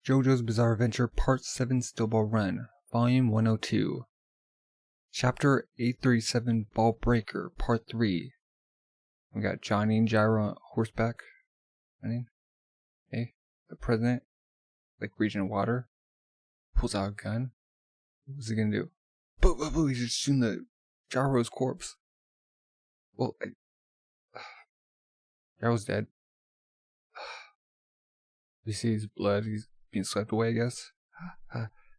JoJo's Bizarre Adventure Part 7 Stillball Run, Volume 102. Chapter 837 Ball Breaker, Part 3. We got Johnny and Gyro on horseback. Hey, the president, like reaching water, pulls out a gun. What's he gonna do? Boo, he's just shooting the Gyro's corpse. Well, Gyro's dead. You see his blood, he's being swept away, I guess.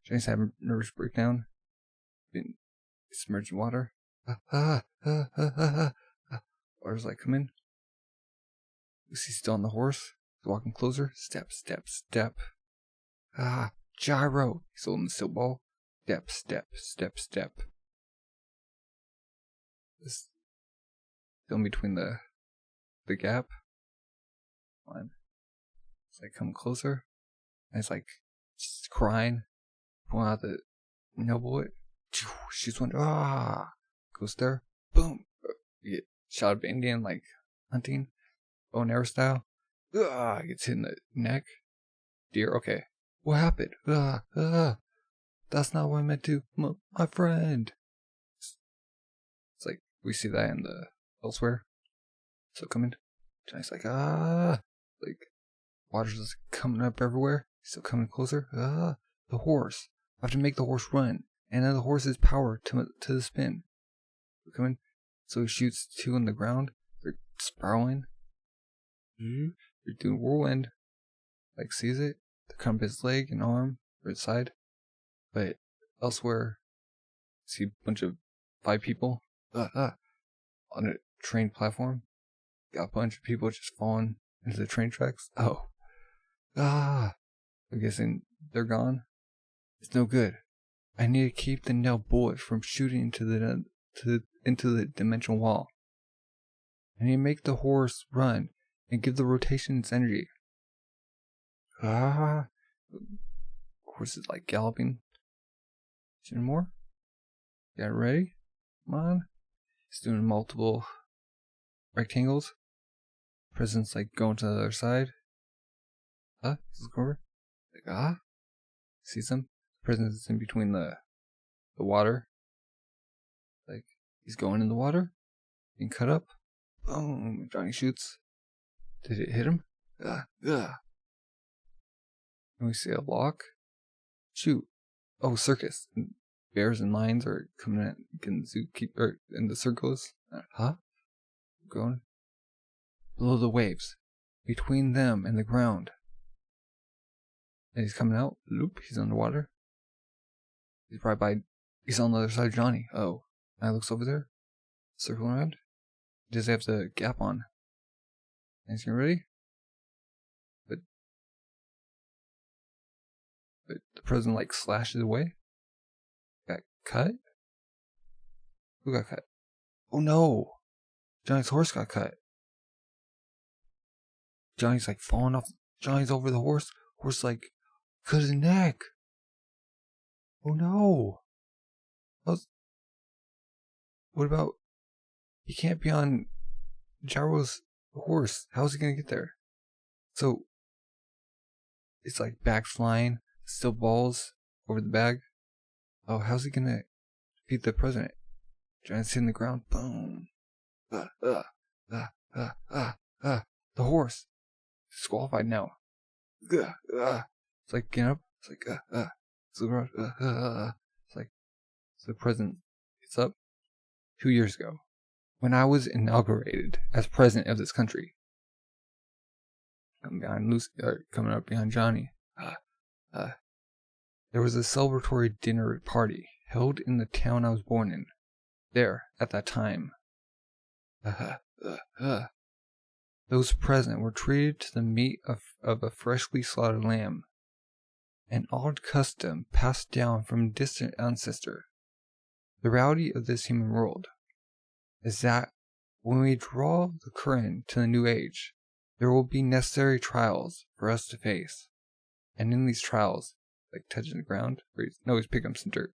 Johnny's having a nervous breakdown. Being submerged in water. Water's like, come in. Lucy's still on the horse. He's walking closer. Step. Gyro. He's holding the still ball. Step. This still in between the gap. One. It's like coming closer. And it's like just crying. Pulling out the nail bullet. She's one. Goes there. Boom. You get shot up Indian, like hunting. Bow and arrow style. Gets hit in the neck. Deer. Okay. What happened? That's not what I meant to. My friend. It's like we see that in the elsewhere. So coming. Johnny's like, like water's just coming up everywhere. Still coming closer. The horse. I have to make the horse run. And then the horse's power to the spin. We're coming. So he shoots two on the ground. They're spiraling. They're doing whirlwind. Like sees it. They cut up his leg and arm or his side. But elsewhere, see a bunch of 5 people on a train platform. Got a bunch of people just falling into the train tracks. I'm guessing they're gone. It's no good. I need to keep the nail bullet from shooting into the dimensional wall. I need to make the horse run and give the rotation its energy. Horse is like galloping. Any more? Got it ready? Come on. He's doing multiple rectangles. President's like going to the other side. He's looking over. Like, sees him. President's in between the water. Like, he's going in the water. Being cut up. Boom. Johnny shoots. Did it hit him? And we see a lock. Shoot. Oh, circus. Bears and lions are coming at getting zookeeper in the circles. Going below the waves. Between them and the ground. And he's coming out. Loop. He's underwater. He's right by. He's on the other side of Johnny. Oh. And I looks over there. Circling around. Does he have the gap on? Is he ready? But the president like slashes away. Got cut? Who got cut? Oh no! Johnny's horse got cut. Johnny's like falling off. Johnny's over the horse. Horse like cut his neck. Oh no! What about? He can't be on Gyro's horse. How's he gonna get there? So it's like back flying, still balls over the bag. Oh, how's he gonna beat the president? Johnny's hitting the ground. Boom. The horse. Disqualified now. It's like getting up. It's like it's like so the president gets up 2 years ago when I was inaugurated as president of this country. Coming up behind Johnny. There was a celebratory dinner party held in the town I was born in. There, at that time. Those present were treated to the meat of a freshly slaughtered lamb. An odd custom passed down from a distant ancestor. The reality of this human world is that when we draw the curtain to the new age, there will be necessary trials for us to face. And in these trials, like touching the ground, he's picking up some dirt.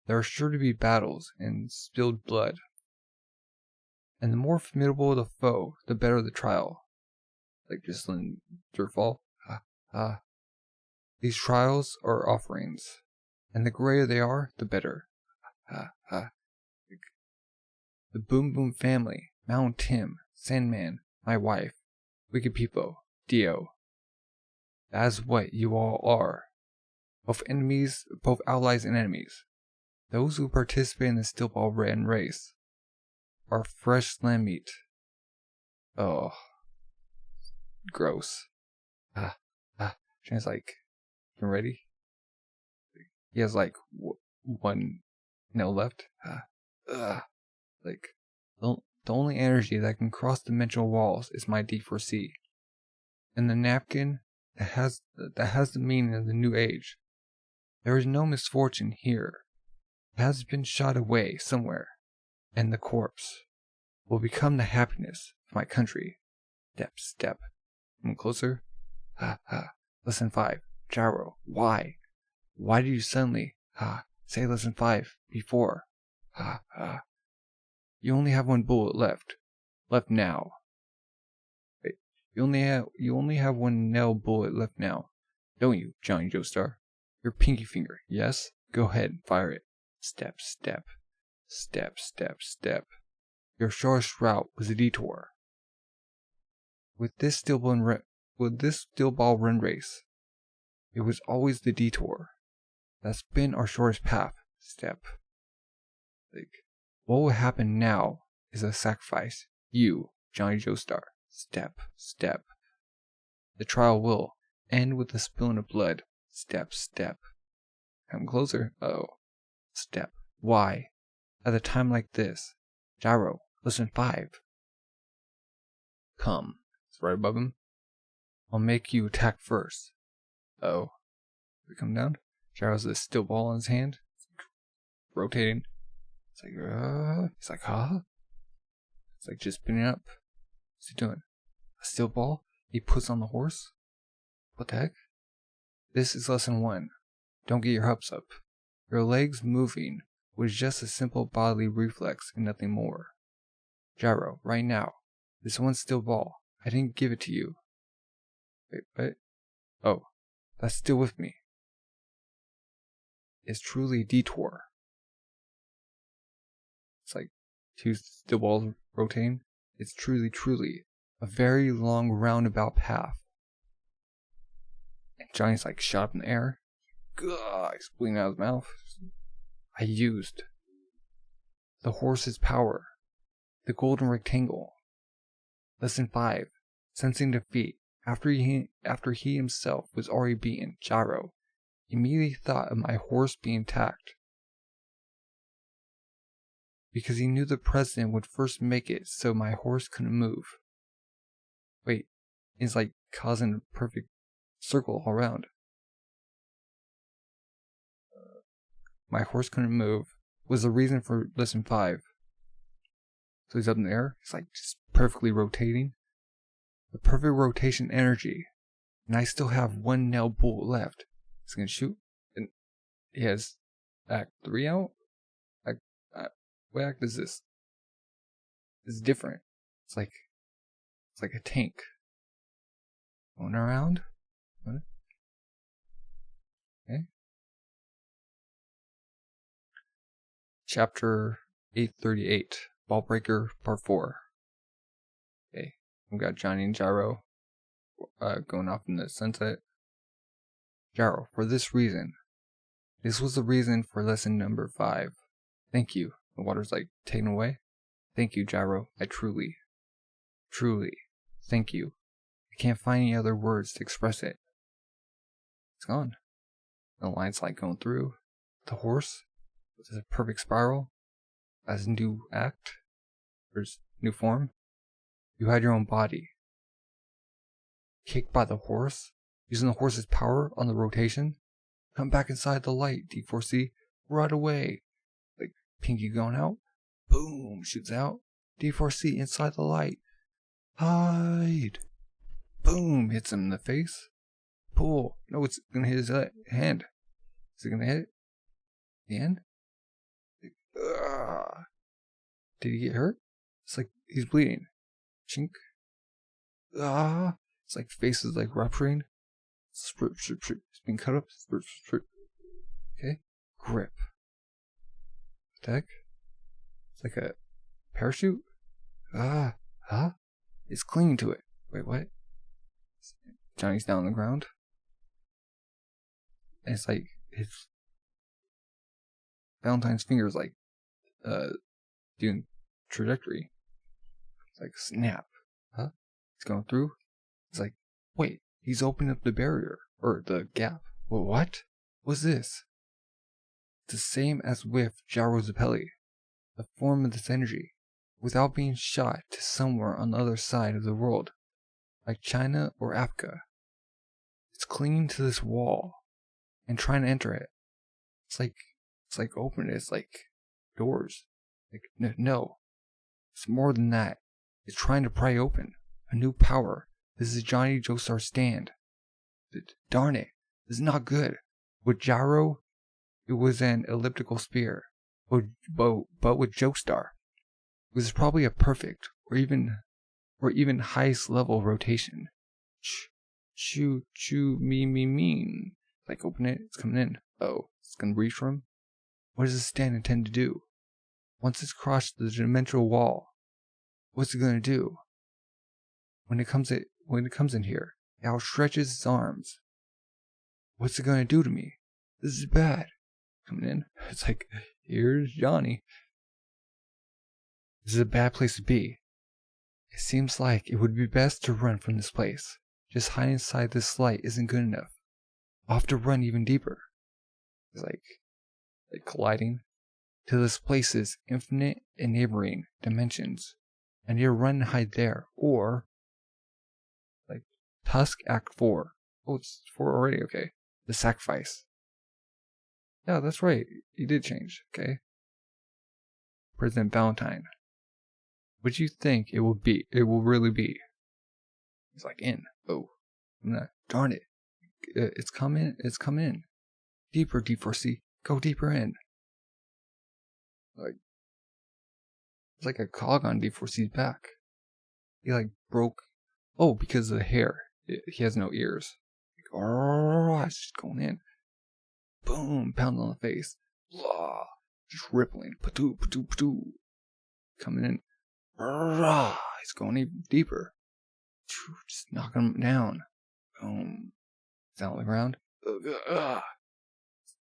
There are sure to be battles and spilled blood. And the more formidable the foe, the better the trial. Like just letting dirt fall. These trials are offerings, and the greater they are, the better. The Boom Boom family, Mount Tim, Sandman, my wife, Wicked People, Dio. That's what you all are. Both allies and enemies. Those who participate in the Steel Ball Ren race are fresh lamb meat. Oh, gross. Shane's like, you ready? He has like one nail left. Like, the only energy that can cross dimensional walls is my D4C. And the napkin that has the meaning of the new age. There is no misfortune here. It has been shot away somewhere, and the corpse will become the happiness of my country. Step. Come closer. Lesson 5. Gyro, why? Why did you suddenly, say lesson 5 before? You only have one bullet left. Left now. Wait, you only have one nail bullet left now, don't you, Johnny Joestar? Your pinky finger, yes? Go ahead and fire it. Step. Your shortest route was a detour. With this steel ball run race, it was always the detour. That's been our shortest path. Step. Like, what will happen now is a sacrifice. You, Johnny Joestar. Step. The trial will end with the spilling of blood. Step. Come closer. Oh. Step. Why? At a time like this. Gyro, lesson 5. Come. It's right above him. I'll make you attack first. Oh. We come down. Gyro's the steel ball in his hand. Rotating. It's like, he's like, huh? It's like just spinning up. What's he doing? A steel ball he puts on the horse? What the heck? This is lesson 1. Don't get your hopes up. Your legs moving was just a simple bodily reflex and nothing more. Gyro, right now. This one's steel ball. I didn't give it to you. Wait, what? Oh, that's still with me. It's truly a detour. It's like 2 steel balls rotating. It's truly a very long roundabout path. And Johnny's like shot up in the air. He's bleeding out of his mouth. I used the horse's power. The golden rectangle. Lesson 5. Sensing defeat. After he himself was already beaten, Gyro immediately thought of my horse being attacked. Because he knew the president would first make it so my horse couldn't move. Wait, it's like causing a perfect circle all around. My horse couldn't move was the reason for lesson 5. So he's up in the air. He's like just perfectly rotating. The perfect rotation energy. And I still have one nail bullet left. He's gonna shoot. And he has Act 3 out. What act is this? It's different. It's like a tank. Going around. What? Okay. Chapter 838. Ballbreaker Part 4. Okay. We've got Johnny and Gyro going off in the sunset. Gyro, for this reason. This was the reason for lesson number 5. Thank you. The water's like taken away. Thank you, Gyro. I truly, thank you. I can't find any other words to express it. It's gone. The line's like going through. The horse with a perfect spiral as a new act. There's new form. You had your own body. Kicked by the horse, using the horse's power on the rotation. Come back inside the light, D4C. Right away. Like Pinky going out. Boom, shoots out. D4C inside the light. Hide. Boom, hits him in the face. Pull. No, it's gonna hit his hand. Is it gonna hit it? The end? Did he get hurt? It's like he's bleeding. Chink. It's like face is like rupturing. It's being cut up. Okay. Grip. Deck. It's like a parachute. Huh? It's clinging to it. Wait, what? Johnny's down on the ground. And it's like his Valentine's fingers like doing trajectory. It's like snap. Huh? It's going through. It's like, wait, he's opening up the barrier or the gap. Well, what? What's this? It's the same as with Gyro's Apelli, a form of this energy, without being shot to somewhere on the other side of the world, like China or Africa. It's clinging to this wall and trying to enter it. It's like open it. It's like doors. Like no. It's more than that. It's trying to pry open a new power. This is Johnny Joestar's stand. Darn it. This is not good. With Gyro, it was an elliptical spear. But with Joestar, it was probably a perfect or even highest level rotation. Choo mean. Like open it, it's coming in. Oh, it's gonna reach for him. What does this stand intend to do? Once it's crossed the dimensional wall, what's it gonna do? When it comes in here, it outstretches its arms. What's it gonna do to me? This is bad. Coming in, it's like, here's Johnny. This is a bad place to be. It seems like it would be best to run from this place. Just hiding inside this light isn't good enough. I'll have to run even deeper. It's like colliding to this place's infinite and neighboring dimensions. And either run and hide there, or like Tusk Act 4. Oh, it's 4 already, okay. The Sacrifice. Yeah, that's right. He did change, okay. President Valentine. What do you think it will be? It will really be? He's like, in. Oh. Darn it. It's come in. Deeper, D4C. Go deeper in. Like, it's like a cog on D4C's back. He like broke. Oh, because of the hair. He has no ears. Like, oh, it's just going in. Boom, pound on the face. Blah, just rippling. Patoo. Coming in. He's going even deeper. Just knocking him down. Boom. Down on the ground.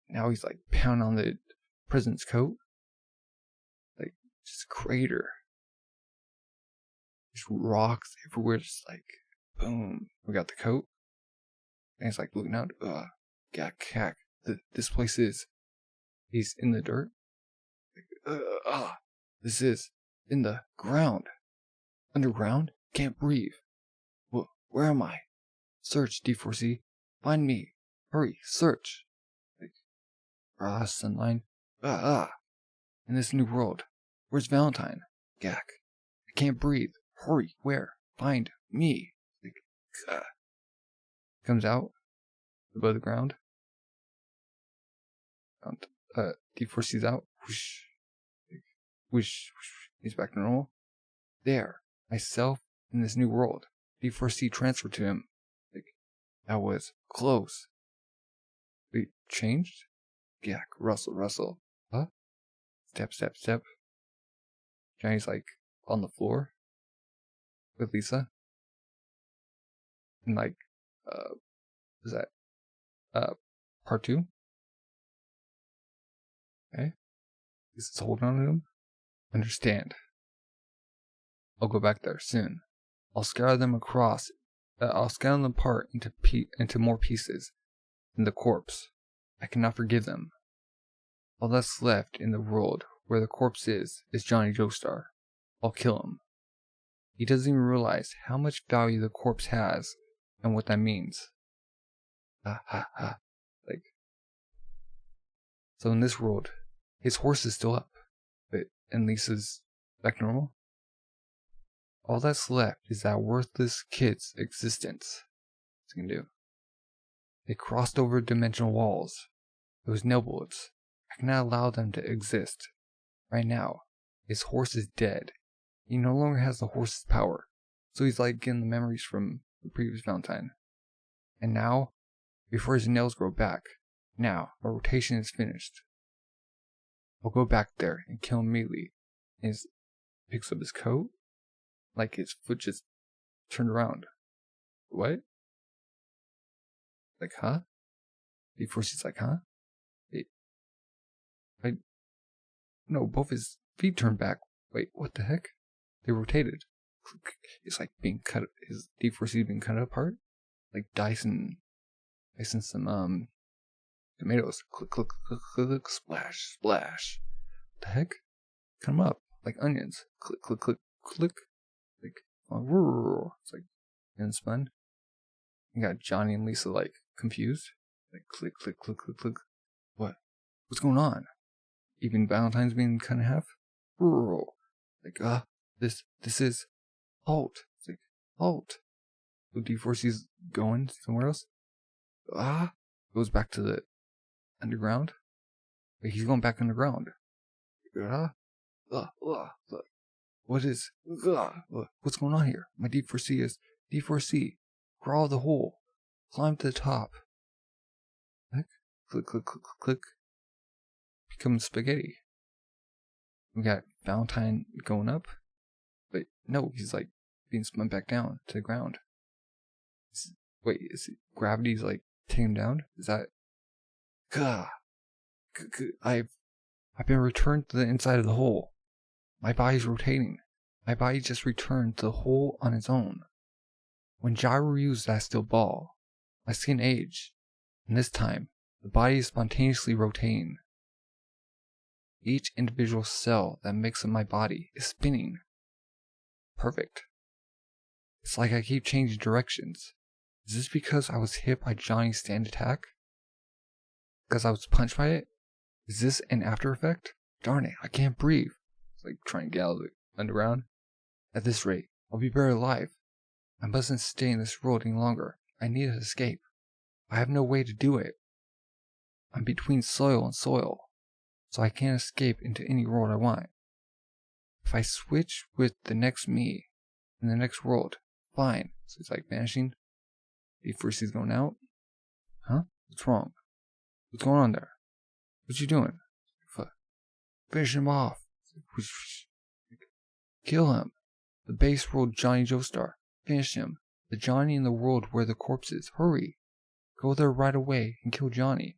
Now he's like pounding on the president's coat. Like, just a crater. Just rocks everywhere, just like, boom. We got the coat. And he's like looking out. Cack. This place is. He's in the dirt. Like, this is in the ground. Underground? Can't breathe. Where am I? Search, D4C. Find me. Hurry, search. Like, sunline. In this new world. Where's Valentine? Gak. I can't breathe. Hurry, where? Find me. Like, comes out above the ground. D4C's out. Whoosh. Whoosh. He's back to normal. There. Myself in this new world. D4C transferred to him. Like, that was close. Wait, changed? Gak. Rustle. Huh? Step. Johnny's like on the floor with Lisa. And like, is that part 2? Okay. Lisa's holding on to him. Understand. I'll go back there soon. I'll scatter them apart into more pieces than the corpse. I cannot forgive them. All that's left in the world where the corpse is Johnny Joestar. I'll kill him. He doesn't even realize how much value the corpse has and what that means. Like, so in this world, his horse is still up, and Lisa's back normal. All that's left is that worthless kid's existence. What's he gonna do? They crossed over dimensional walls. Those nail bullets. I cannot allow them to exist. Right now, his horse is dead. He no longer has the horse's power. So he's like getting the memories from the previous Valentine. And now, before his nails grow back. Now, my rotation is finished. I'll go back there and kill him immediately. And he picks up his coat, like his foot just turned around. What? Like, huh? Before she's like, huh? No, both his feet turned back. Wait, what the heck? They rotated. It's like being cut. His D4C being cut apart, like dicing some tomatoes. Click, click, click, click, splash, splash. What the heck? Cut them up like onions. Click, click, click, click. Like, it's like and spun. You got Johnny and Lisa like confused. Like click, click, click, click, click. What? What's going on? Even Valentine's being cut in half. Like this is halt. It's like halt. So D4C's going somewhere else. Goes back to the underground. Wait, he's going back underground. What is? What's going on here? My D4C is D4C. Crawl the hole. Climb to the top. Click, click, click, click. Become spaghetti. We got Valentine going up. But no, he's like being spun back down to the ground. Is gravity's like taking him down? Is that? I've been returned to the inside of the hole. My body's rotating. My body just returned to the hole on its own. When Gyro used that steel ball, my skin aged, and this time, the body is spontaneously rotating. Each individual cell that makes up my body is spinning. Perfect. It's like I keep changing directions. Is this because I was hit by Johnny's stand attack? Because I was punched by it? Is this an after effect? Darn it, I can't breathe. It's like trying to get out of the underground. At this rate, I'll be buried alive. I mustn't stay in this world any longer. I need to escape. I have no way to do it. I'm between soil and soil, so I can't escape into any world I want. If I switch with the next me in the next world, fine. So it's like vanishing. D4C's going out. Huh? What's wrong? What's going on there? What you doing? Finish him off. Kill him. The base world Johnny Joestar. Finish him. The Johnny in the world where the corpse is. Hurry. Go there right away and kill Johnny.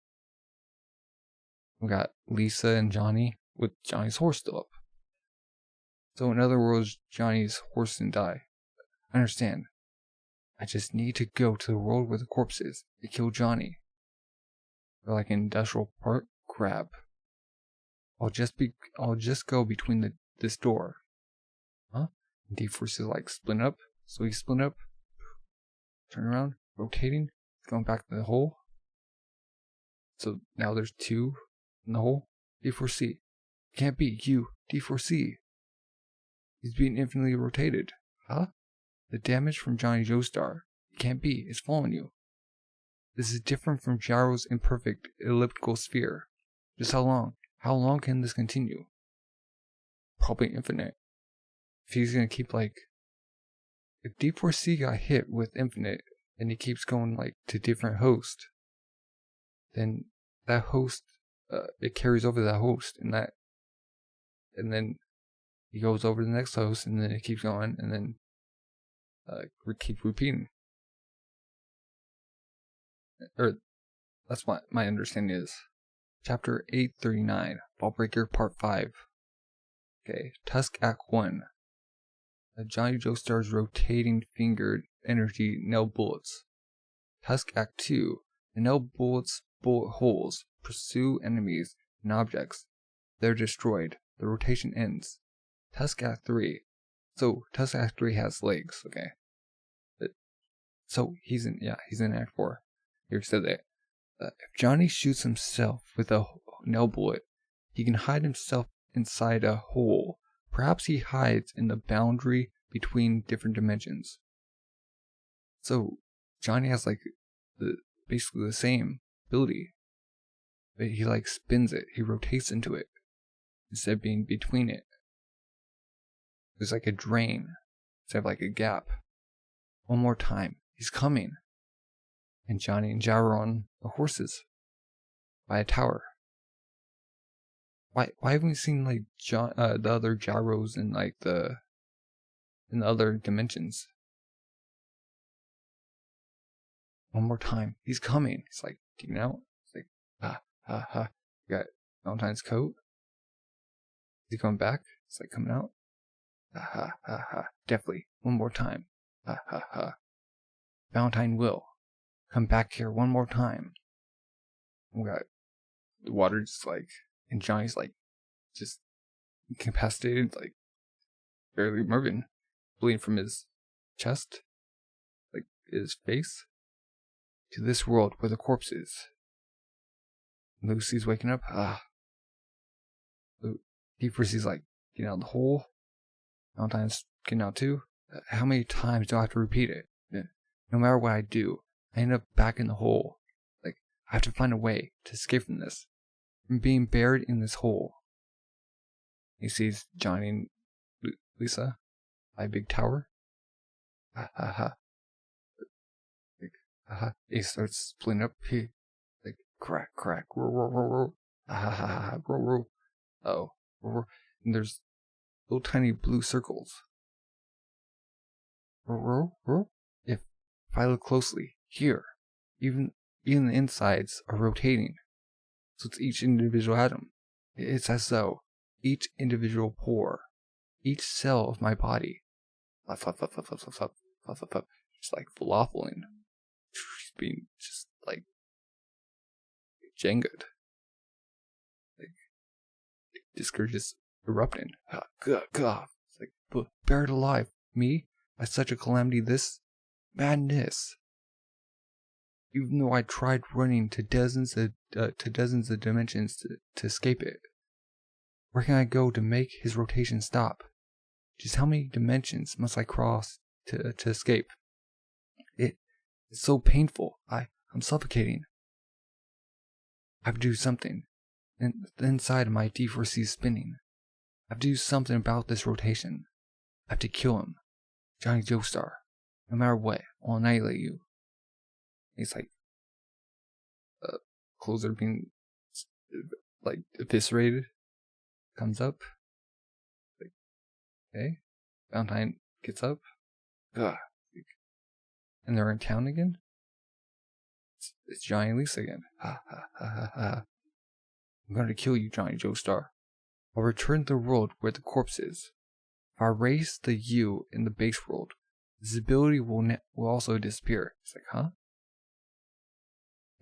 We got Lisa and Johnny with Johnny's horse still up. So in other words, Johnny's horse didn't die. I understand. I just need to go to the world where the corpse is to kill Johnny. Or like an industrial park grab. I'll just go between this door. Huh? D4C is like split up. So he split up. Turn around. Rotating. Going back to the hole. So now there's two in the hole. D4C. Can't be you. D4C. He's being infinitely rotated. Huh? The damage from Johnny Joestar. It can't be. It's following you. This is different from Gyro's imperfect elliptical sphere. Just how long? How long can this continue? Probably infinite. If he's gonna keep like... If D4C got hit with infinite and he keeps going like to different hosts, then that host, it carries over that host and then he goes over to the next host and then it keeps going and then keep repeating. Or that's what my understanding is. Chapter 839, Ballbreaker Part 5. Okay, Tusk Act 1. Johnny Joestar's rotating fingered energy nail bullets. Tusk Act 2. The nail bullets bullet holes pursue enemies and objects. They're destroyed. The rotation ends. Tusk Act 3. So Tusk Act 3 has legs, okay. So he's in Act 4. Here said that. If Johnny shoots himself with a nail bullet, he can hide himself inside a hole. Perhaps he hides in the boundary between different dimensions. So Johnny has like basically the same ability, but he like spins it. He rotates into it instead of being between it. There's like a drain instead of like a gap. One more time. He's coming. and Johnny and Gyro on the horses by a tower. Why haven't we seen like the other Gyros in like the other dimensions? One more time. He's coming. He's like, you know, it's like, You got Valentine's coat. Is he coming back? It's like coming out. Definitely. One more time. Valentine will come back here one more time. We got the water just like, and Johnny's like, just incapacitated, like, barely moving, bleeding from his chest, like his face, to this world where the corpse is. Lucy's waking up. Deep-Freeze's like, getting out of the hole. Valentine's getting out too. How many times do I have to repeat it? No matter what I do, I end up back in the hole. Like, I have to find a way to escape from this. From being buried in this hole. He sees Johnny and Lisa by a big tower. He starts splitting up. He like crack, roll. Roll. Oh, and there's little tiny blue circles. Roll. If I look closely here, even the insides are rotating. So it's each individual atom. It's as though each individual pore, each cell of my body, just like falafeling, just being just like Jenga, like discourages erupting. God, it's like buried alive. Me by such a calamity. This madness. Even though I tried running to dozens of dimensions to escape it. Where can I go to make his rotation stop? Just how many dimensions must I cross to escape? It's so painful. I'm suffocating. I have to do something. And the inside of my D4C is spinning. I have to do something about this rotation. I have to kill him. Johnny Joestar. No matter what, I'll annihilate you. He's like, clothes are being, like, eviscerated. Comes up. Like, okay. Valentine gets up. Ugh. And they're in town again? It's Johnny and Lisa again. I'm going to kill you, Johnny Joestar. I'll return to the world where the corpse is. If I erase the you in the base world, this ability will also disappear. It's like, huh?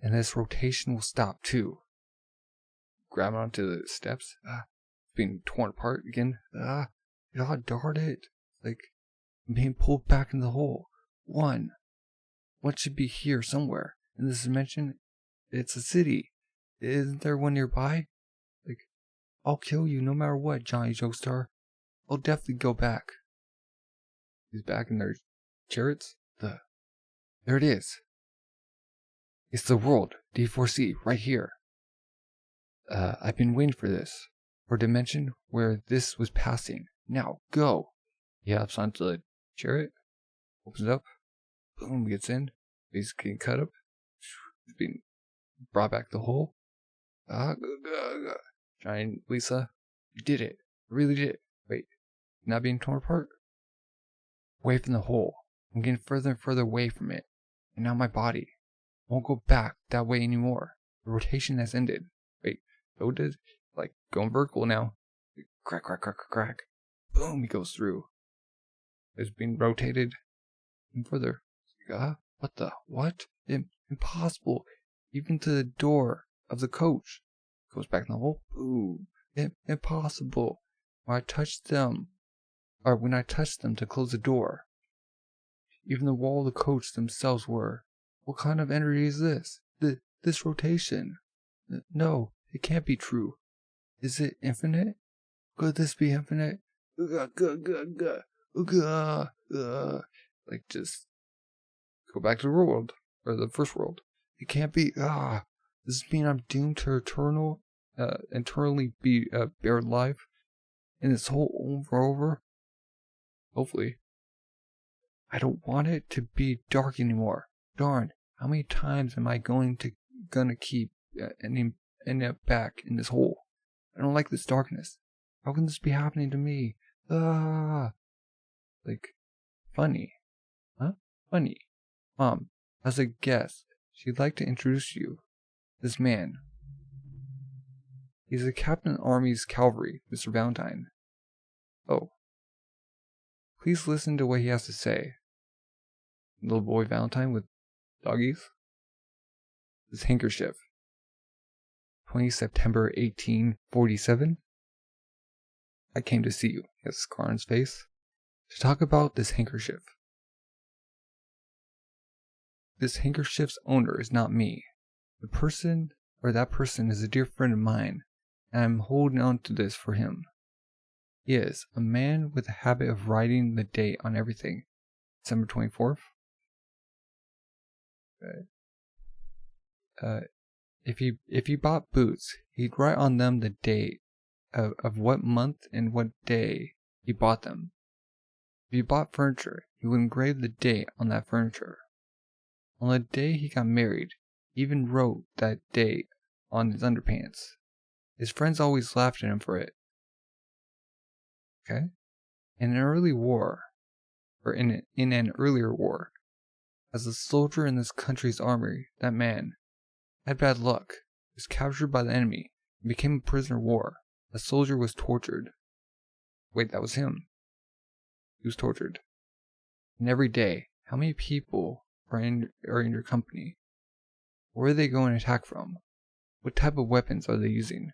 And this rotation will stop too. Grab onto the steps. Being torn apart again. God darn it. Like, I'm being pulled back in the hole. One should be here somewhere. In this dimension, it's a city. Isn't there one nearby? Like, I'll kill you no matter what, Johnny Joestar. I'll definitely go back. He's back in their chariots. There it is. It's the world, D4C, right here. I've been waiting for this. For a dimension where this was passing. Now, go! He hops onto the chariot, opens it up, boom, gets in. He's getting cut up. He's being brought back to the hole. Giant Lisa, you did it. You really did it. Wait, not being torn apart? Away from the hole. I'm getting further and further away from it. And now my body won't go back that way anymore. The rotation has ended. Wait, so did like going vertical now. Crack. Boom, he goes through. It's being rotated and further. What? Impossible. Even to the door of the coach. Goes back in the hole. Boom. Impossible. When I touched them to close the door. Even the wall of the coach themselves were. What kind of energy is this? This rotation. No, it can't be true. Is it infinite? Could this be infinite? Like, just go back to the world, or the first world. It can't be. Does this mean I'm doomed to eternally be buried alive in this hole over? Hopefully. I don't want it to be dark anymore. Darn, How many times am I gonna keep ending up back in this hole? I don't like this darkness. How can this be happening to me? Ah, like, funny, huh? Funny. Mom, as a guest, she'd like to introduce you. This man. He's a captain of the Army's cavalry, Mr. Valentine. Oh. Please listen to what he has to say. Little boy Valentine with doggies. His handkerchief. 20 September 1847. I came to see you, he has a scar on his face, to talk about this handkerchief. This handkerchief's owner is not me. That person is a dear friend of mine, and I'm holding on to this for him. He is a man with a habit of writing the date on everything. December 24th. If he bought boots, he'd write on them the date of what month and what day he bought them. If he bought furniture, he would engrave the date on that furniture. On the day he got married, he even wrote that date on his underpants. His friends always laughed at him for it. Okay? In an earlier war, as a soldier in this country's army, that man had bad luck, was captured by the enemy, and became a prisoner of war. The soldier was tortured. Wait, that was him. He was tortured. And every day, how many people are in your company? Where are they going to attack from? What type of weapons are they using?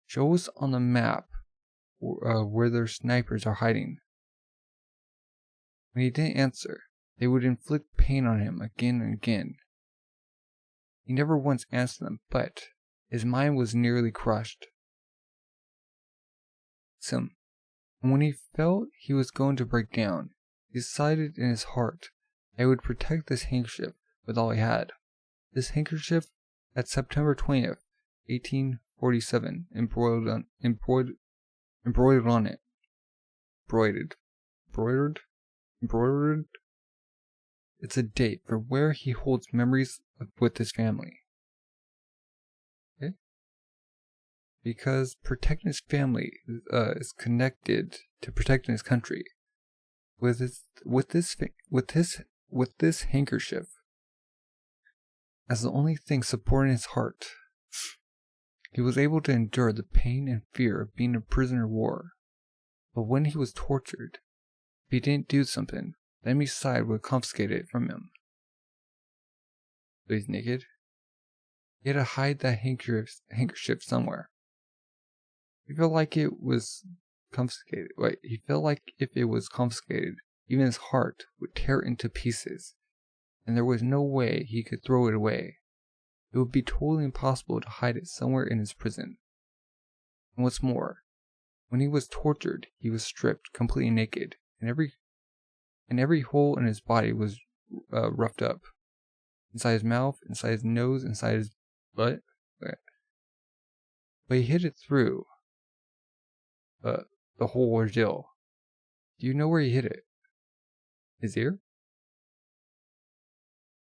Show us on the map where their snipers are hiding. When he didn't answer, they would inflict pain on him again and again. He never once answered them, but his mind was nearly crushed. And when he felt he was going to break down, he decided in his heart that he would protect this handkerchief with all he had. This handkerchief at September 20th, 1847, embroidered on it. Embroidered. It's a date for where he holds memories with his family. Okay? Because protecting his family is connected to protecting his country. With this handkerchief as the only thing supporting his heart, he was able to endure the pain and fear of being a prisoner of war. But when he was tortured, if he didn't do something, the enemy side would confiscate it from him. So he's naked. He had to hide that handkerchief somewhere. He felt like it was confiscated. He felt like if it was confiscated, even his heart would tear into pieces, and there was no way he could throw it away. It would be totally impossible to hide it somewhere in his prison. And what's more, when he was tortured, he was stripped completely naked, and every hole in his body was roughed up. Inside his mouth, inside his nose, inside his butt. But he hid it through the whole ordeal. Do you know where he hid it? His ear?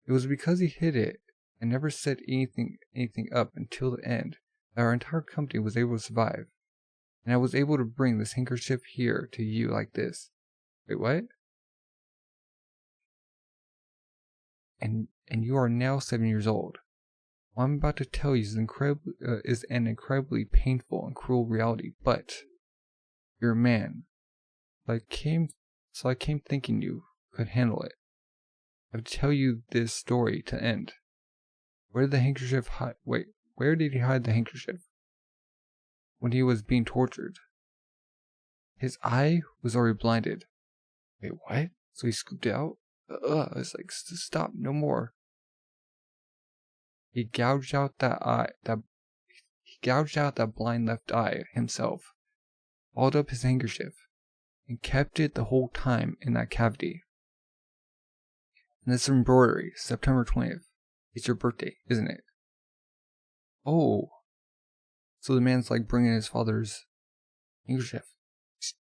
It was because he hid it and never said anything up until the end that our entire company was able to survive. And I was able to bring this handkerchief here to you like this. Wait, what? And you are now 7 years old. What I'm about to tell you is an incredibly painful and cruel reality, but you're a man. So I came thinking you could handle it. I have to tell you this story to end. Where did the handkerchief hide? Wait, where did he hide the handkerchief? When he was being tortured. His eye was already blinded. Wait, what? So he scooped it out? It's like, stop, no more. He gouged out that blind left eye himself, balled up his handkerchief, and kept it the whole time in that cavity. And this embroidery, September 20th. It's your birthday, isn't it? Oh. So the man's like bringing his father's handkerchief.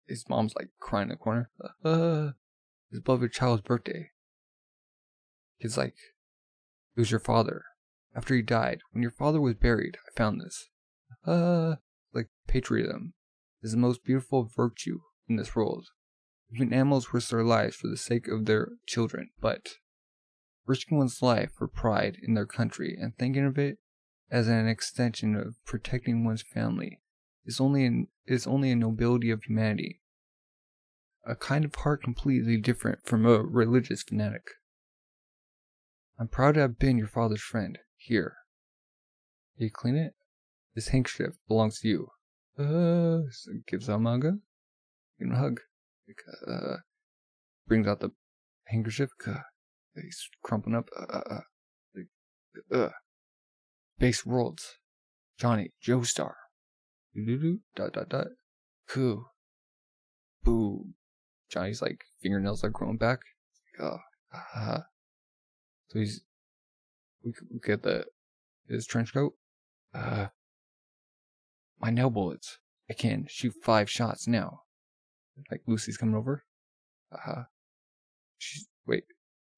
His mom's like crying in the corner. His beloved child's birthday. Kid's like, It was your father. After he died, when your father was buried, I found this. Like patriotism is the most beautiful virtue in this world. Even animals risk their lives for the sake of their children, but risking one's life for pride in their country and thinking of it as an extension of protecting one's family is only a nobility of humanity. A kind of heart completely different from a religious fanatic. I'm proud to have been your father's friend. Here. You clean it? This handkerchief belongs to you. So gives out Manga. Give him a hug. Brings out the handkerchief. He's crumpling up. Base worlds. Johnny, Joestar. Dot. Cool. Boo. Johnny's like fingernails are growing back. So we get his trench coat. My nail bullets. I can shoot 5 shots now. Like Lucy's coming over.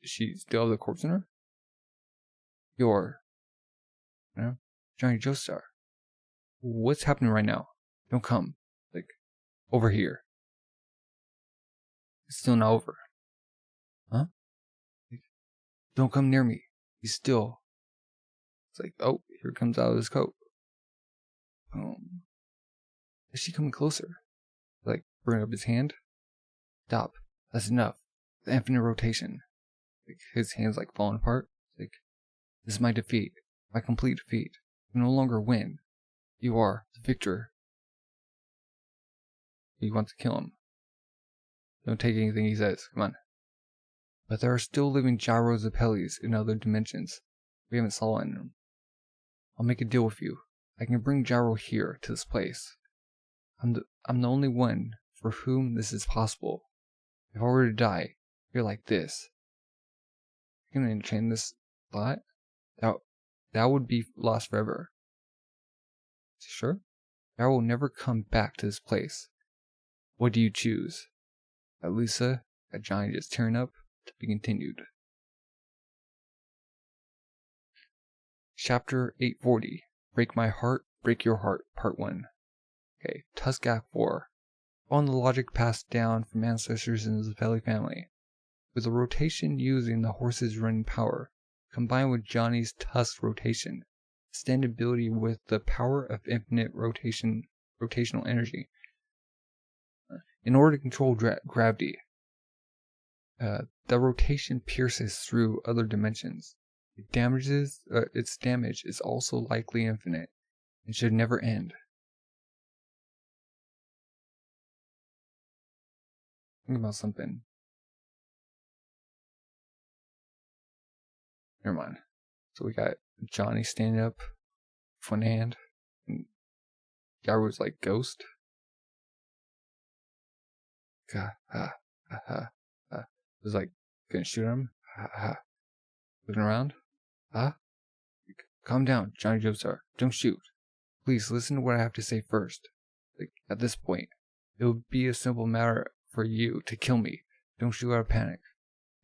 She still have the corpse in her? Johnny Joestar. What's happening right now? Don't come. Like, over here. It's still not over. Huh? Like, don't come near me. He's still. It's like, oh, here comes out of his coat. Is she coming closer? Like, bring up his hand? Stop. That's enough. The infinite rotation. Like, his hand's like falling apart. Like, this is my defeat. My complete defeat. You no longer win. You are the victor. He wants to kill him. Don't take anything he says. Come on. But there are still living gyros Apelles in other dimensions. We haven't saw in them. I'll make a deal with you. I can bring Gyro here to this place. I'm the only one for whom this is possible. If I were to die, you're like this. You're gonna enchain this thought? That would be lost forever. Sure? I will never come back to this place. What do you choose? At Lisa, at Johnny just tearing up, to be continued. Chapter 840. Break My Heart, Break Your Heart, Part 1. Okay, Tuskak 4. On the logic passed down from ancestors in the Zappelli family. With the rotation using the horse's running power, combined with Johnny's tusk rotation, standability with the power of infinite rotational energy. In order to control gravity, the rotation pierces through other dimensions. Its damage is also likely infinite and should never end. Think about something. Never mind. So we got Johnny standing up, one hand, and Gyro's like ghost. Was like gonna shoot him. Looking around. Calm down, Johnny Joestar. Don't shoot. Please listen to what I have to say first. Like, at this point, it would be a simple matter for you to kill me. Don't shoot out of panic.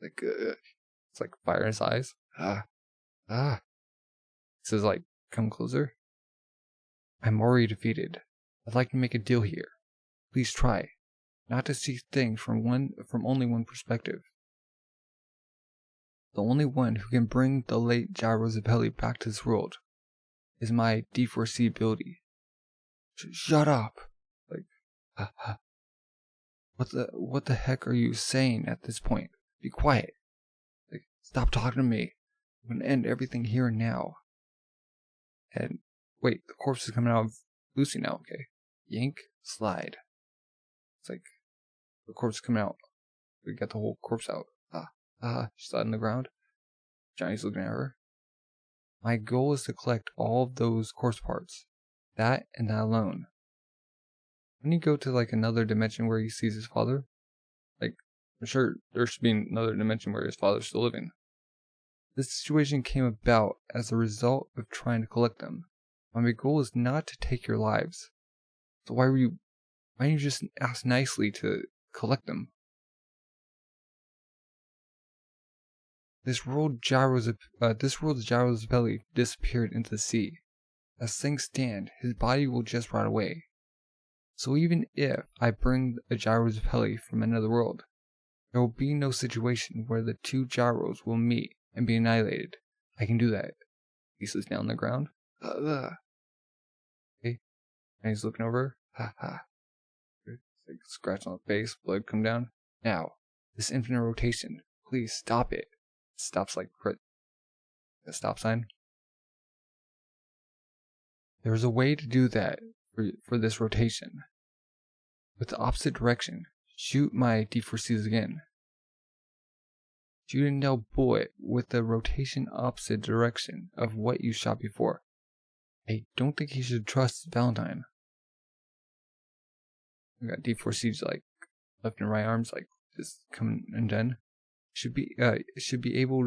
Like, it's like fire in his eyes. He says, like, come closer. I'm already defeated. I'd like to make a deal here. Please try not to see things from only one perspective. The only one who can bring the late Gyro Zappelli back to this world is my deforeseeability. Shut up! Like, what the heck are you saying at this point? Be quiet. Like, stop talking to me. I'm gonna end everything here and now. And wait, the corpse is coming out of Lucy now. Okay, yank, slide. It's like the corpse is coming out. We got the whole corpse out. She's out on the ground. Johnny's looking at her. My goal is to collect all of those corpse parts. That and that alone. When you go to like another dimension where he sees his father, like, I'm sure there should be another dimension where his father's still living. This situation came about as a result of trying to collect them. My goal is not to take your lives. So why didn't you just ask nicely to collect them? This world's Gyro's belly disappeared into the sea. As things stand, his body will just rot away. So even if I bring a Gyro's belly from another world, there will be no situation where the two gyros will meet and be annihilated. I can do that. He sits down on the ground. Okay. And he's looking over. Ha ha. Like scratch on the face, blood come down. Now, this infinite rotation. Please stop it. It stops like a stop sign. There's a way to do that for this rotation. With the opposite direction. Shoot my D4Cs again. Shoot a nail bullet with the rotation opposite direction of what you shot before. I don't think he should trust Valentine. We got D4Cs like left and right arms like just coming and done. It should be able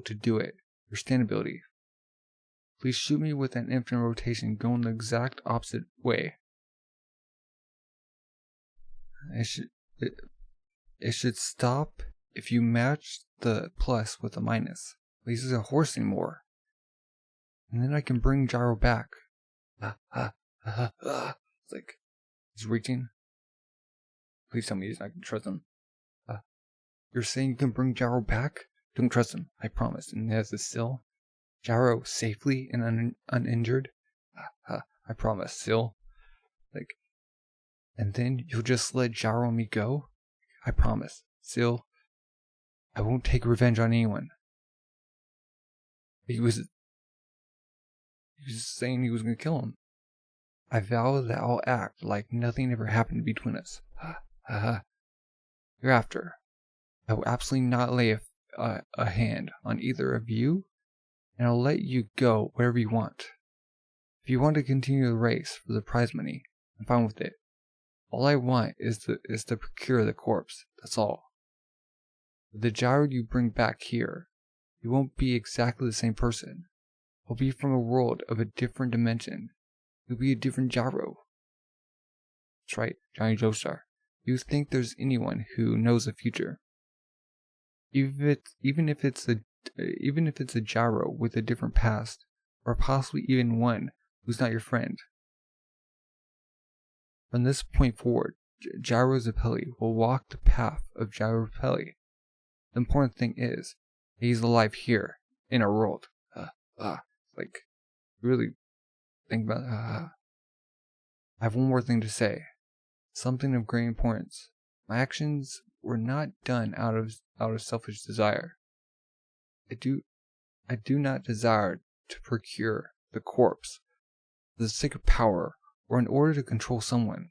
to do it. Understandability. Please shoot me with an infinite rotation going the exact opposite way. It should stop if you match the plus with a minus. This is a horse anymore. And then I can bring Gyro back. It's like he's reaching. Please tell me he's not gonna trust him. You're saying you can bring Gyro back? Don't trust him, I promise. And as it's still, Gyro safely and uninjured. I promise, still. Like, and then you'll just let Gyro and me go? I promise. Still, I won't take revenge on anyone. He was saying he was going to kill him. I vow that I'll act like nothing ever happened between us. Hereafter, I will absolutely not lay a hand on either of you, and I'll let you go wherever you want. If you want to continue the race for the prize money, I'm fine with it. All I want is to procure the corpse, that's all. The Gyro you bring back here, you won't be exactly the same person. I'll be from a world of a different dimension. You'll be a different Gyro. That's right, Johnny Joestar. You think there's anyone who knows the future. Even if it's a Gyro with a different past, or possibly even one who's not your friend. From this point forward, Gyro Zappelli will walk the path of Gyro Zappelli. The important thing is, he's alive here, in our world. Like, really think about it. I have one more thing to say. Something of great importance. My actions were not done out of selfish desire. I do not desire to procure the corpse for the sake of power or in order to control someone.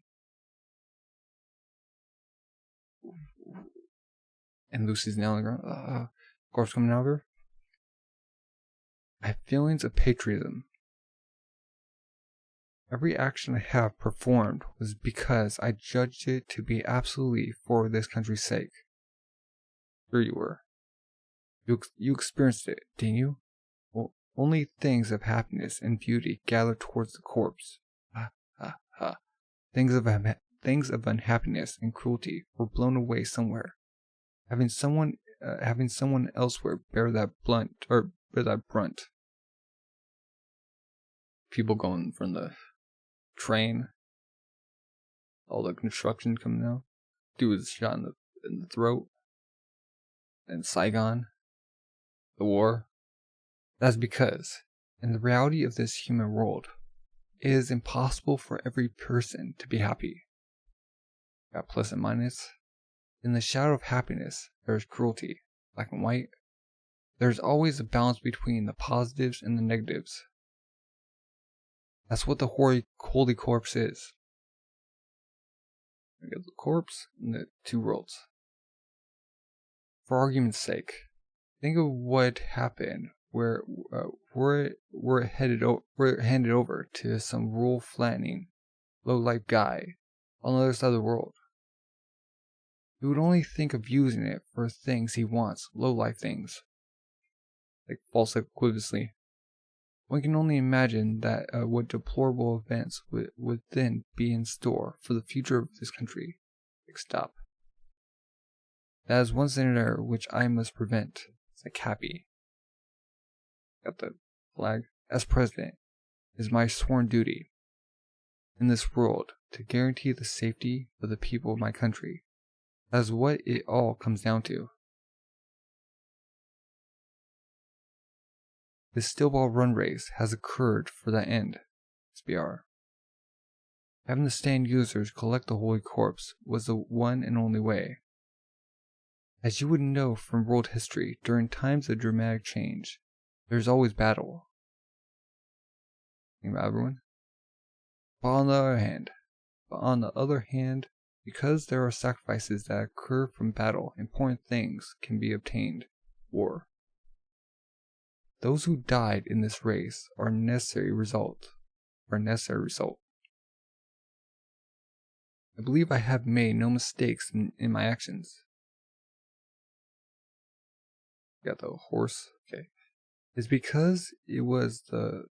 And Lucy's now on the ground. Corpse coming out of her. I have feelings of patriotism. Every action I have performed was because I judged it to be absolutely for this country's sake. Here you were. You experienced it, didn't you? Well, only things of happiness and beauty gathered towards the corpse. Things of unhappiness and cruelty were blown away somewhere. Having someone elsewhere bear that brunt. People going from the train, all the construction coming out. Dude was shot in the throat. And Saigon, the war. That's because, in the reality of this human world, it is impossible for every person to be happy. Got plus and minus. In the shadow of happiness, there is cruelty, black and white. There is always a balance between the positives and the negatives. That's what the holy corpse is. We got the corpse and the two worlds. For argument's sake, think of what happened where we're handed over to some rule-flattening, low-life guy on the other side of the world. He would only think of using it for things he wants, low-life things. Like false equivalency. One can only imagine that what deplorable events would then be in store for the future of this country. Stop. That is one scenario which I must prevent. It's like happy. Got the flag. As president, it is my sworn duty in this world to guarantee the safety of the people of my country. That is what it all comes down to. The still ball run race has occurred for that end. SBR. Having the stand users collect the holy corpse was the one and only way. As you would know from world history, during times of dramatic change, there is always battle. Think about everyone. But on the other hand, because there are sacrifices that occur from battle, important things can be obtained. War. Those who died in this race are a necessary result. I believe I have made no mistakes in my actions. Got the horse. Okay. It's because it was the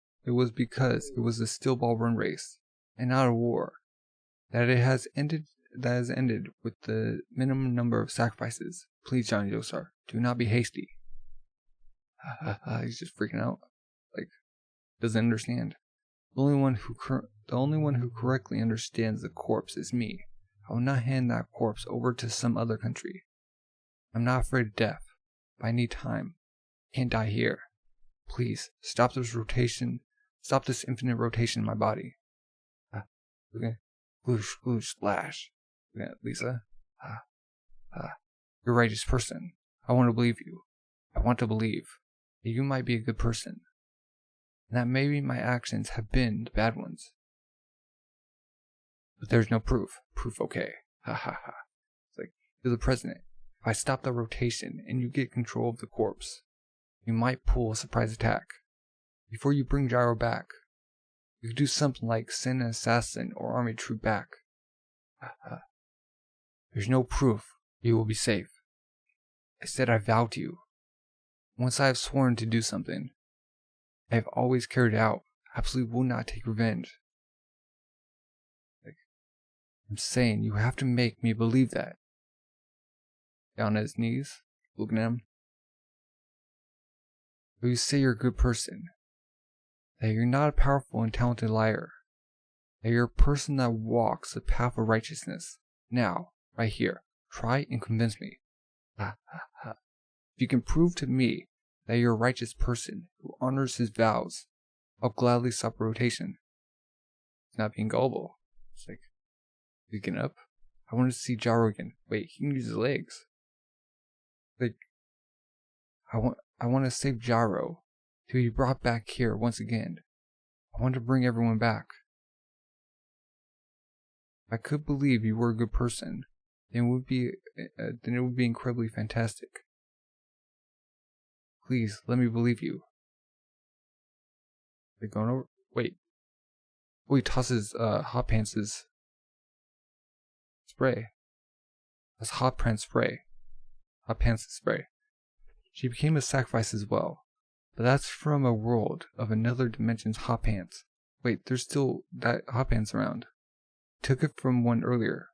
still ball run race and not a war that has ended with the minimum number of sacrifices. Please, Johnny Dosar, do not be hasty. He's just freaking out. Like, doesn't understand. The only one who correctly understands the corpse is me. I will not hand that corpse over to some other country. I'm not afraid of death, but I need time. I can't die here. Please, stop this rotation. Stop this infinite rotation in my body. Okay. Gloosh, gloosh, splash. Okay, Lisa. You're a righteous person. I want to believe you. I want to believe that you might be a good person, and that maybe my actions have been the bad ones. But there's no proof. Proof, okay. Ha ha ha. It's like, you're the president. If I stop the rotation and you get control of the corpse, you might pull a surprise attack. Before you bring Gyro back, you could do something like send an assassin or army troop back. There's no proof. You will be safe. I said I vow to you. Once I have sworn to do something, I have always carried it out. Absolutely will not take revenge. Like, I'm saying you have to make me believe that. Down at his knees, looking at him. But you say you're a good person. That you're not a powerful and talented liar. That you're a person that walks the path of righteousness. Now, right here, try and convince me. If you can prove to me that you're a righteous person who honors his vows, I'll gladly stop rotation. It's not being gullible. It's like, he's getting up. I want to see Gyro again. Wait, he can use his legs. Like, I want to save Gyro to be brought back here once again. I want to bring everyone back. If I could believe you were a good person, then it would be incredibly fantastic. Please, let me believe you. They're going over. Wait. Oh, he tosses Hot Pants' spray. That's Hot Pants spray. Hot Pants' spray. She became a sacrifice as well. But that's from a world of another dimension's Hot Pants. Wait, there's still that Hot Pants around. Took it from one earlier.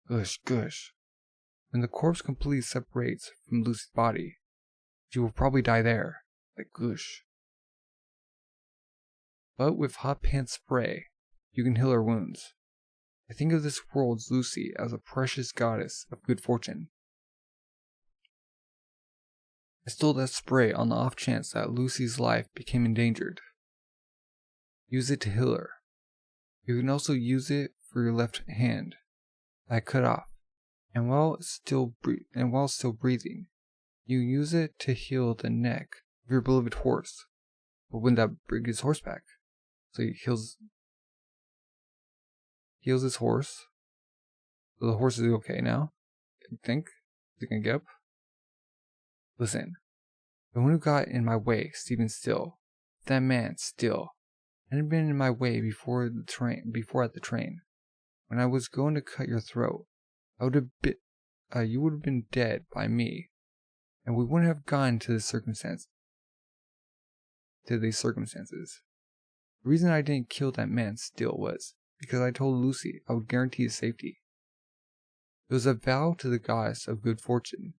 Gush, gush. When the corpse completely separates from Lucy's body, she will probably die there. Like gush. But with Hot Pants spray, you can heal her wounds. I think of this world's Lucy as a precious goddess of good fortune. I stole that spray on the off chance that Lucy's life became endangered. Use it to heal her. You can also use it for your left hand that I cut off, and while still breathing, you use it to heal the neck of your beloved horse. But wouldn't that bring his horse back? So he heals his horse. So the horse is okay now. I think. Is he gonna get up? Listen, the one who got in my way, Stephen Still, that man Still, hadn't been in my way before at the train. When I was going to cut your throat, you would have been dead by me, and we wouldn't have gotten to these circumstances. The reason I didn't kill that man Still was because I told Lucy I would guarantee his safety. It was a vow to the goddess of good fortune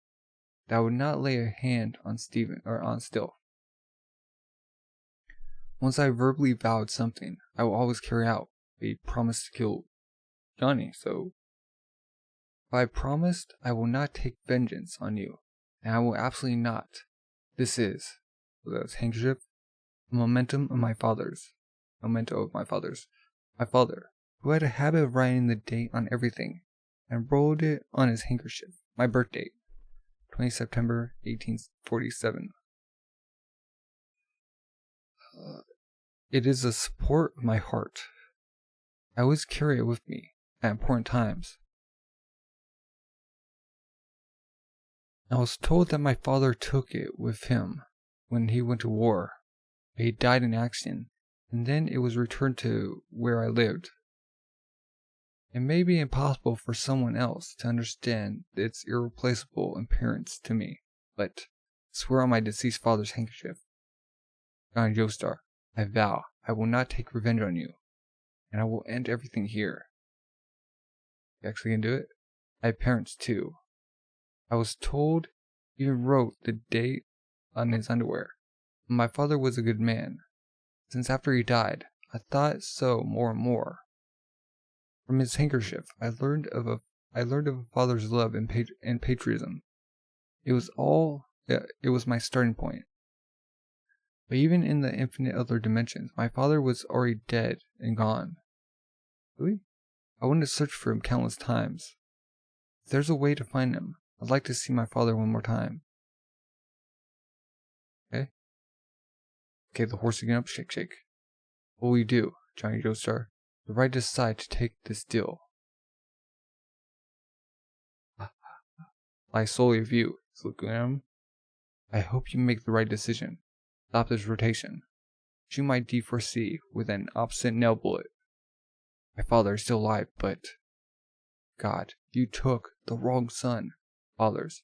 that I would not lay a hand on Still. Once I verbally vowed something, I will always carry out a promise to kill Johnny, so if I promised I will not take vengeance on you, and I will absolutely not. This is, the handkerchief, a memento of my father's. My father, who had a habit of writing the date on everything, and rolled it on his handkerchief. My birth date, 20 September 1847. It is the support of my heart. I always carry it with me at important times. I was told that my father took it with him when he went to war, but he died in action, and then it was returned to where I lived. It may be impossible for someone else to understand its irreplaceable appearance to me, but I swear on my deceased father's handkerchief. Johnny Joestar, I vow I will not take revenge on you, and I will end everything here. You actually can do it? I have parents too. I was told he even wrote the date on his underwear. My father was a good man. Since after he died, I thought so more and more. From his handkerchief, I learned of a father's love and patriotism. It was my starting point. But even in the infinite other dimensions, my father was already dead and gone. Really? I went to search for him countless times. If there's a way to find him, I'd like to see my father one more time. Okay? Okay, the horse again up, shake, shake. What will you do, Johnny Joestar? The right to decide to take this deal lies solely with you. He's looking at him. I hope you make the right decision. Stop this rotation. Shoot my D4C with an opposite nail bullet. My father is still alive, but God, you took the wrong son. Fathers,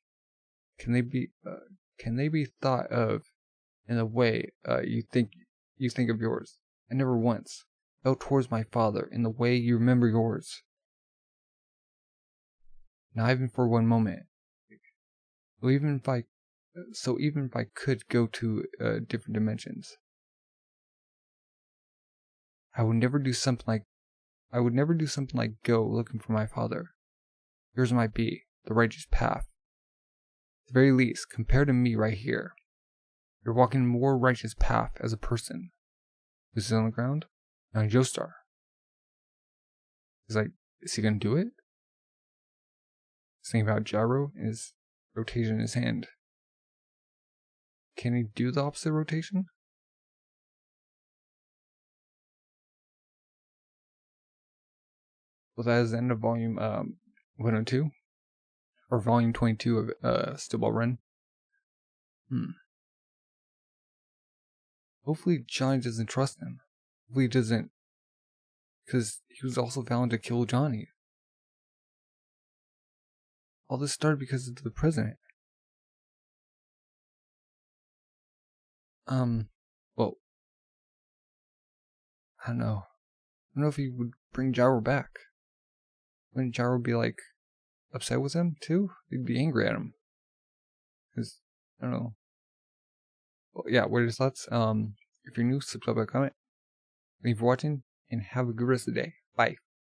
can they be thought of in the way you think of yours? I never once felt towards my father in the way you remember yours. Not even for one moment. Even if I could go to different dimensions, I would never do something like go looking for my father. Yours might be the righteous path. At the very least, compared to me right here, you're walking a more righteous path as a person. This is on the ground. Now Joestar. He's like, is he gonna do it? He's thinking about gyro and his rotation in his hand. Can he do the opposite rotation? Well, that is the end of volume 102. Or volume 22 of Still Ball Run. Hopefully Johnny doesn't trust him. Hopefully he doesn't. Because he was also vowing to kill Johnny. All this started because of the president. Well, I don't know. I don't know if he would bring Gyro back. Wouldn't Gyro be like upset with him too? He'd be angry at him. Because, I don't know. Well, yeah, what are your thoughts? If you're new, subscribe, comment. Thank you for watching, and have a good rest of the day. Bye.